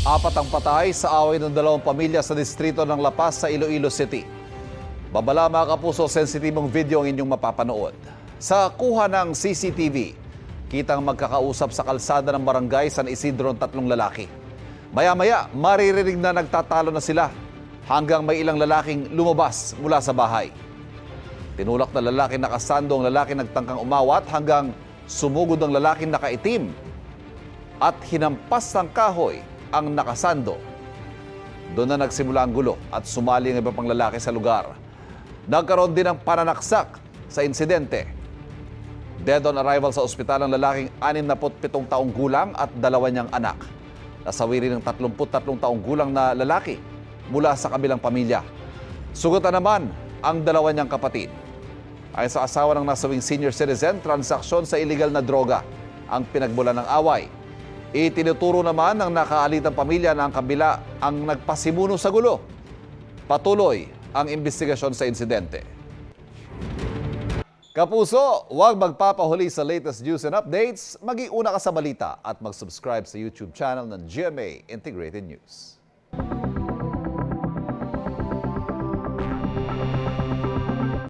Apat ang patay sa away ng dalawang pamilya sa distrito ng La Paz sa Iloilo City. Babala mga kapuso, sensitibong video ang inyong mapapanood. Sa kuha ng CCTV, kitang magkakausap sa kalsada ng barangay San Isidro ang tatlong lalaki. Maya-maya, maririnig na nagtatalo na sila hanggang may ilang lalaking lumabas mula sa bahay. Tinulak na lalaki nakasando ang lalaki nagtangkang umawat hanggang sumugod ang lalaking nakaitim at hinampas ng kahoy ang nakasando. Doon na nagsimula ang gulo at sumali ang iba pang lalaki sa lugar. Nagkaroon din ng pananaksak sa insidente. Dead on arrival sa ospital ang lalaking 67 taong gulang at dalawa niyang anak. Nasawi rin ng 33 taong gulang na lalaki mula sa kabilang pamilya. Sugatan naman ang dalawa niyang kapatid. Ayon sa asawa ng nasawing senior citizen, transaksyon sa illegal na droga ang pinagmulan ng away. Itinuturo naman ng nakaalitang pamilya na ang kabila ang nagpasimuno sa gulo. Patuloy ang investigasyon sa insidente. Kapuso, huwag magpapahuli sa latest news and updates. Mag-iuna ka sa balita at mag-subscribe sa YouTube channel ng GMA Integrated News.